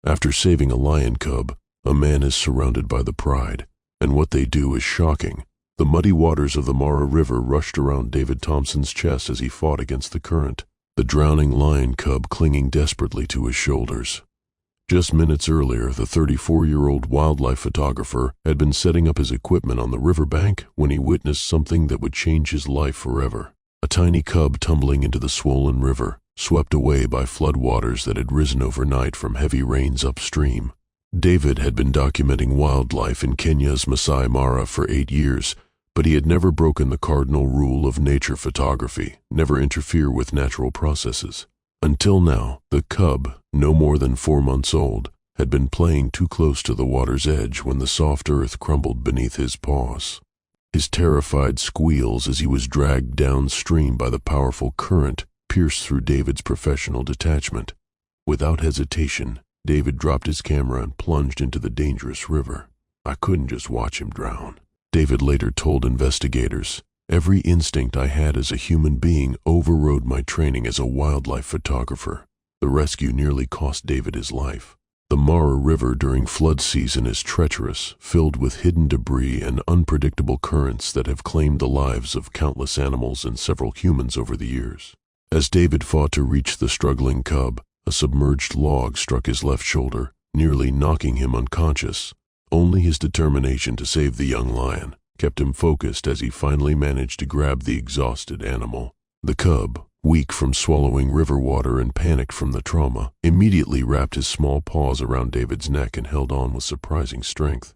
After saving a lion cub, a man is surrounded by the pride, and what they do is shocking. The muddy waters of the Mara River rushed around David Thompson's chest as he fought against the current, the drowning lion cub clinging desperately to his shoulders. Just minutes earlier, the 34-year-old wildlife photographer had been setting up his equipment on the riverbank when he witnessed something that would change his life forever. A tiny cub tumbling into the swollen river, swept away by floodwaters that had risen overnight from heavy rains upstream. David had been documenting wildlife in Kenya's Masai Mara for 8 years, but he had never broken the cardinal rule of nature photography: never interfere with natural processes. Until now, the cub, no more than 4 months old, had been playing too close to the water's edge when the soft earth crumbled beneath his paws. His terrified squeals as he was dragged downstream by the powerful current pierced through David's professional detachment. Without hesitation, David dropped his camera and plunged into the dangerous river. "I couldn't just watch him drown," David later told investigators. "Every instinct I had as a human being overrode my training as a wildlife photographer." The rescue nearly cost David his life. The Mara River during flood season is treacherous, filled with hidden debris and unpredictable currents that have claimed the lives of countless animals and several humans over the years. As David fought to reach the struggling cub, a submerged log struck his left shoulder, nearly knocking him unconscious. Only his determination to save the young lion kept him focused as he finally managed to grab the exhausted animal. The cub, weak from swallowing river water and panicked from the trauma, immediately wrapped his small paws around David's neck and held on with surprising strength.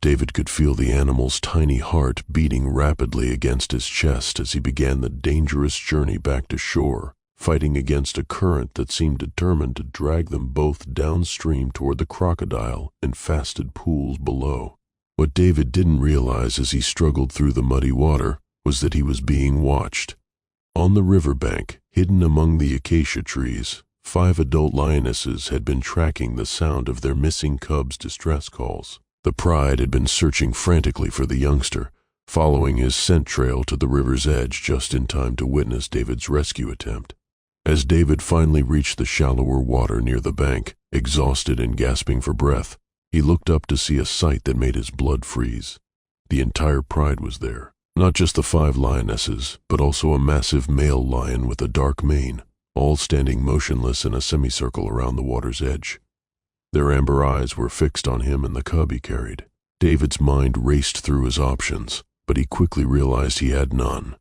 David could feel the animal's tiny heart beating rapidly against his chest as he began the dangerous journey back to shore, fighting against a current that seemed determined to drag them both downstream toward the crocodile-infested pools below. What David didn't realize as he struggled through the muddy water was that he was being watched. On the riverbank, hidden among the acacia trees, 5 adult lionesses had been tracking the sound of their missing cub's distress calls. The pride had been searching frantically for the youngster, following his scent trail to the river's edge just in time to witness David's rescue attempt. As David finally reached the shallower water near the bank, exhausted and gasping for breath, he looked up to see a sight that made his blood freeze. The entire pride was there. Not just the 5 lionesses, but also a massive male lion with a dark mane, all standing motionless in a semicircle around the water's edge. Their amber eyes were fixed on him and the cub he carried. David's mind raced through his options, but he quickly realized he had none.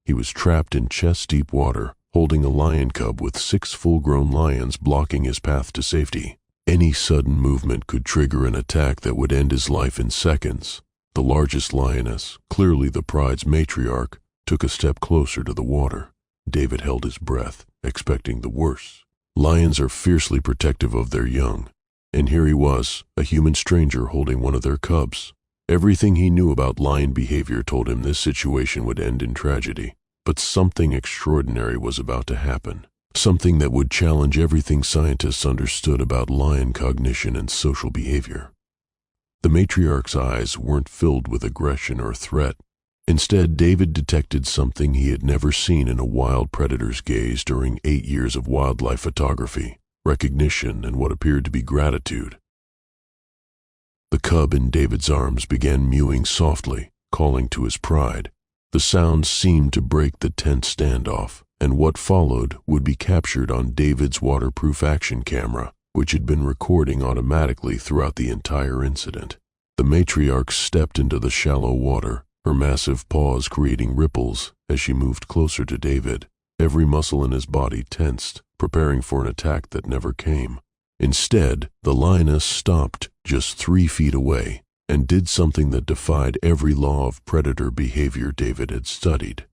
He was trapped in chest-deep water, holding a lion cub with 6 full-grown lions blocking his path to safety. Any sudden movement could trigger an attack that would end his life in seconds. The largest lioness, clearly the pride's matriarch, took a step closer to the water. David held his breath, expecting the worst. Lions are fiercely protective of their young, and here he was, a human stranger holding one of their cubs. Everything he knew about lion behavior told him this situation would end in tragedy. But something extraordinary was about to happen. Something that would challenge everything scientists understood about lion cognition and social behavior. The matriarch's eyes weren't filled with aggression or threat. Instead, David detected something he had never seen in a wild predator's gaze during 8 years of wildlife photography: recognition and what appeared to be gratitude. The cub in David's arms began mewing softly, calling to his pride. The sound seemed to break the tense standoff, and what followed would be captured on David's waterproof action camera, which had been recording automatically throughout the entire incident. The matriarch stepped into the shallow water, her massive paws creating ripples as she moved closer to David. Every muscle in his body tensed, preparing for an attack that never came. Instead, the lioness stopped just 3 feet away and did something that defied every law of predator behavior David had studied.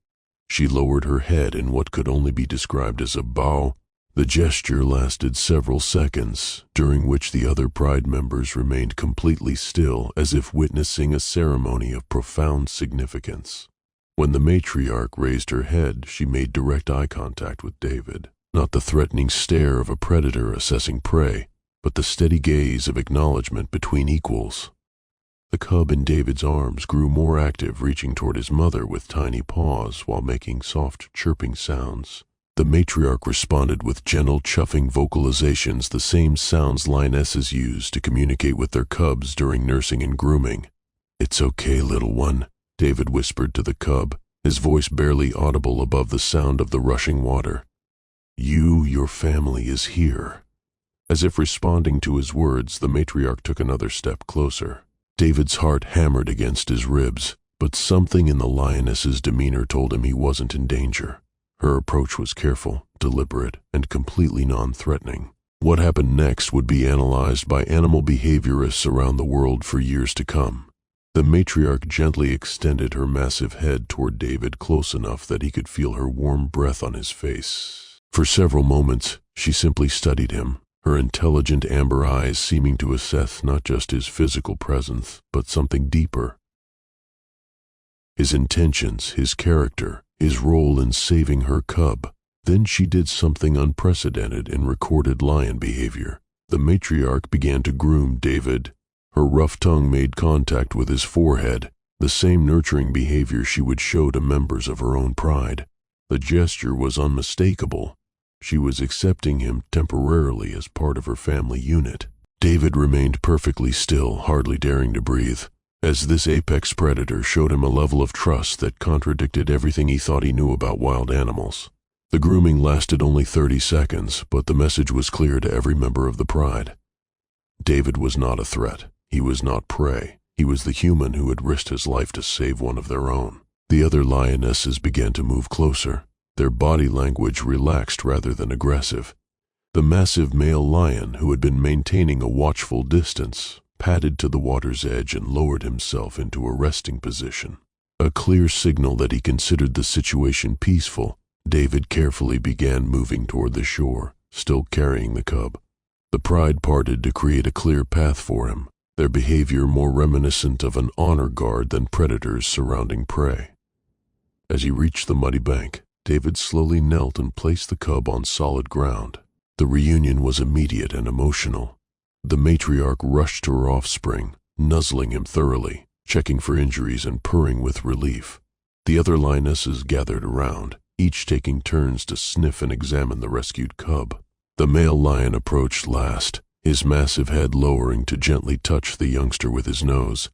She lowered her head in what could only be described as a bow. The gesture lasted several seconds, during which the other pride members remained completely still, as if witnessing a ceremony of profound significance. When the matriarch raised her head, she made direct eye contact with David. Not the threatening stare of a predator assessing prey, but the steady gaze of acknowledgement between equals. The cub in David's arms grew more active, reaching toward his mother with tiny paws while making soft chirping sounds. The matriarch responded with gentle, chuffing vocalizations, the same sounds lionesses use to communicate with their cubs during nursing and grooming. "It's okay, little one," David whispered to the cub, his voice barely audible above the sound of the rushing water. Your family is here." As if responding to his words, the matriarch took another step closer. David's heart hammered against his ribs, but something in the lioness's demeanor told him he wasn't in danger. Her approach was careful, deliberate, and completely non-threatening. What happened next would be analyzed by animal behaviorists around the world for years to come. The matriarch gently extended her massive head toward David, close enough that he could feel her warm breath on his face. For several moments, she simply studied him, her intelligent amber eyes seeming to assess not just his physical presence, but something deeper. His intentions, his character, his role in saving her cub. Then she did something unprecedented in recorded lion behavior. The matriarch began to groom David. Her rough tongue made contact with his forehead, the same nurturing behavior she would show to members of her own pride. The gesture was unmistakable. She was accepting him temporarily as part of her family unit. David remained perfectly still, hardly daring to breathe, as this apex predator showed him a level of trust that contradicted everything he thought he knew about wild animals. The grooming lasted only 30 seconds, but the message was clear to every member of the pride. David was not a threat. He was not prey. He was the human who had risked his life to save one of their own. The other lionesses began to move closer, their body language relaxed rather than aggressive. The massive male lion, who had been maintaining a watchful distance, padded to the water's edge and lowered himself into a resting position. A clear signal that he considered the situation peaceful, David carefully began moving toward the shore, still carrying the cub. The pride parted to create a clear path for him, their behavior more reminiscent of an honor guard than predators surrounding prey. As he reached the muddy bank, David slowly knelt and placed the cub on solid ground. The reunion was immediate and emotional. The matriarch rushed to her offspring, nuzzling him thoroughly, checking for injuries and purring with relief. The other lionesses gathered around, each taking turns to sniff and examine the rescued cub. The male lion approached last, his massive head lowering to gently touch the youngster with his nose.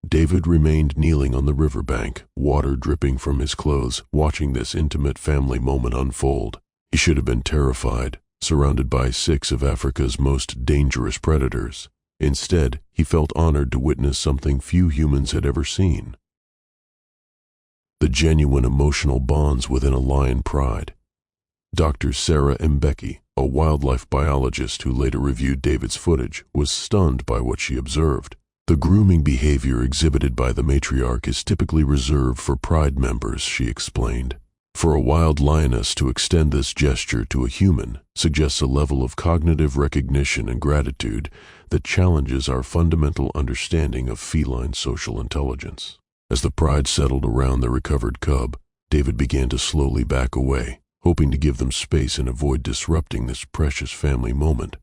David remained kneeling on the riverbank, water dripping from his clothes, watching this intimate family moment unfold. He should have been terrified, surrounded by 6 of Africa's most dangerous predators. Instead, he felt honored to witness something few humans had ever seen. The genuine emotional bonds within a lion pride. Dr. Sarah Mbeki, a wildlife biologist who later reviewed David's footage, was stunned by what she observed. The grooming behavior exhibited by the matriarch is typically reserved for pride members, she explained. For a wild lioness to extend this gesture to a human suggests a level of cognitive recognition and gratitude that challenges our fundamental understanding of feline social intelligence. As the pride settled around the recovered cub, David began to slowly back away, hoping to give them space and avoid disrupting this precious family moment.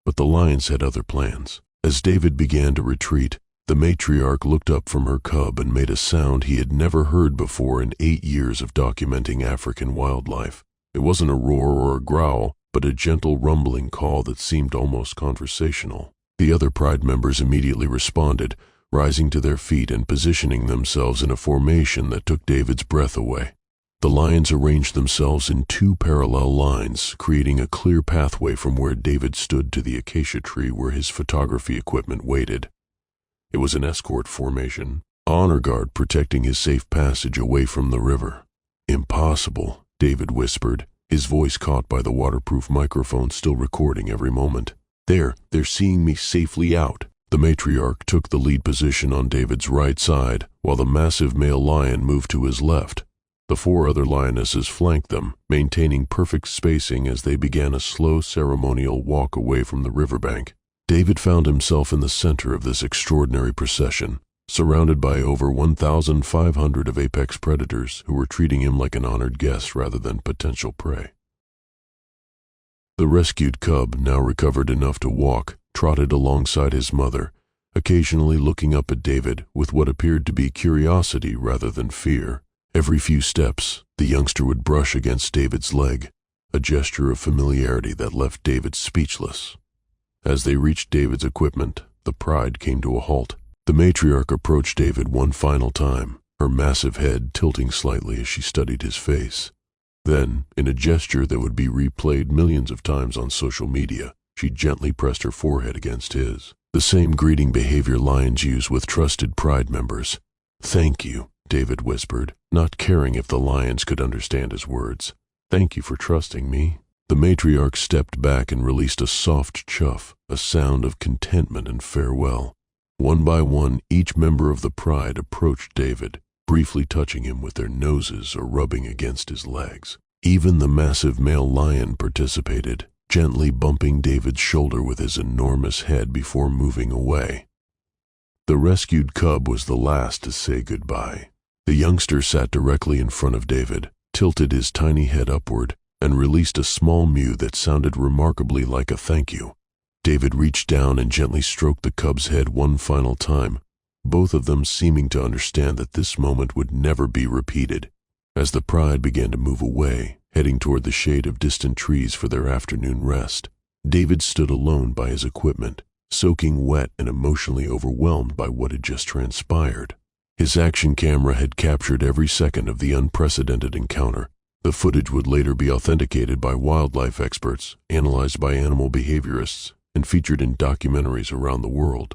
But the lions had other plans. As David began to retreat, the matriarch looked up from her cub and made a sound he had never heard before in 8 years of documenting African wildlife. It wasn't a roar or a growl, but a gentle rumbling call that seemed almost conversational. The other pride members immediately responded, rising to their feet and positioning themselves in a formation that took David's breath away. The lions arranged themselves in 2 parallel lines, creating a clear pathway from where David stood to the acacia tree where his photography equipment waited. It was an escort formation, honor guard protecting his safe passage away from the river. "Impossible," David whispered, his voice caught by the waterproof microphone still recording every moment. They're seeing me safely out." The matriarch took the lead position on David's right side, while the massive male lion moved to his left. The 4 other lionesses flanked them, maintaining perfect spacing as they began a slow ceremonial walk away from the riverbank. David found himself in the center of this extraordinary procession, surrounded by over 1,500 of apex predators who were treating him like an honored guest rather than potential prey. The rescued cub, now recovered enough to walk, trotted alongside his mother, occasionally looking up at David with what appeared to be curiosity rather than fear. Every few steps, the youngster would brush against David's leg, a gesture of familiarity that left David speechless. As they reached David's equipment, the Pride came to a halt. The matriarch approached David one final time, her massive head tilting slightly as she studied his face. Then, in a gesture that would be replayed millions of times on social media, she gently pressed her forehead against his. The same greeting behavior lions use with trusted Pride members. "Thank you," David whispered, not caring if the lions could understand his words. "Thank you for trusting me." The matriarch stepped back and released a soft chuff, a sound of contentment and farewell. One by one, each member of the Pride approached David, briefly touching him with their noses or rubbing against his legs. Even the massive male lion participated, gently bumping David's shoulder with his enormous head before moving away. The rescued cub was the last to say goodbye. The youngster sat directly in front of David, tilted his tiny head upward, and released a small mew that sounded remarkably like a thank you. David reached down and gently stroked the cub's head one final time, both of them seeming to understand that this moment would never be repeated. As the Pride began to move away, heading toward the shade of distant trees for their afternoon rest, David stood alone by his equipment, soaking wet and emotionally overwhelmed by what had just transpired. His action camera had captured every second of the unprecedented encounter. The footage would later be authenticated by wildlife experts, analyzed by animal behaviorists, and featured in documentaries around the world.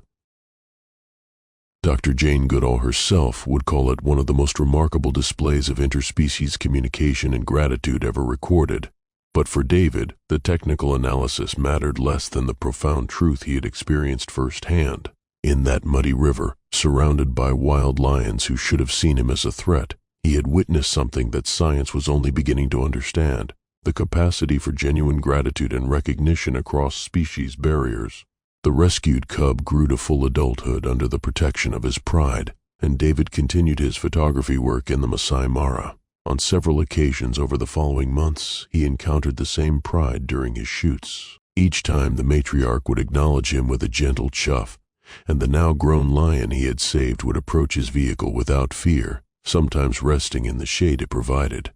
Dr. Jane Goodall herself would call it one of the most remarkable displays of interspecies communication and gratitude ever recorded. But for David, the technical analysis mattered less than the profound truth he had experienced firsthand. In that muddy river, surrounded by wild lions who should have seen him as a threat, he had witnessed something that science was only beginning to understand: the capacity for genuine gratitude and recognition across species barriers. The rescued cub grew to full adulthood under the protection of his Pride, and David continued his photography work in the Masai Mara. On several occasions over the following months, he encountered the same Pride during his shoots. Each time the matriarch would acknowledge him with a gentle chuff, and the now grown lion he had saved would approach his vehicle without fear, sometimes resting in the shade it provided.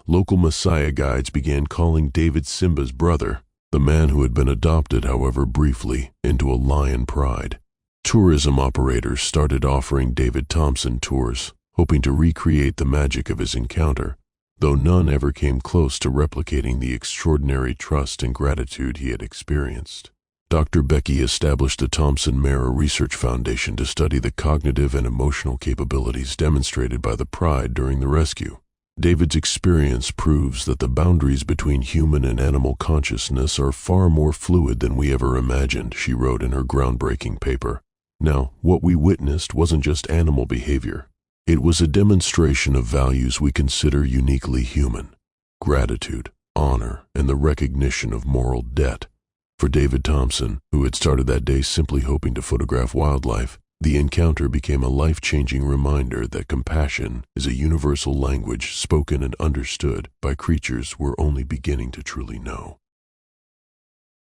Local Maasai guides began calling David Simba's brother, the man who had been adopted, however briefly, into a lion Pride. Tourism operators started offering David Thompson tours, hoping to recreate the magic of his encounter, though none ever came close to replicating the extraordinary trust and gratitude he had experienced. Dr. Becky established the Thompson Mara Research Foundation to study the cognitive and emotional capabilities demonstrated by the Pride during the rescue. David's experience proves that the boundaries between human and animal consciousness are far more fluid than we ever imagined, she wrote in her groundbreaking paper. Now, what we witnessed wasn't just animal behavior. It was a demonstration of values we consider uniquely human: gratitude, honor, and the recognition of moral debt. For David Thompson, who had started that day simply hoping to photograph wildlife, the encounter became a life-changing reminder that compassion is a universal language spoken and understood by creatures we're only beginning to truly know.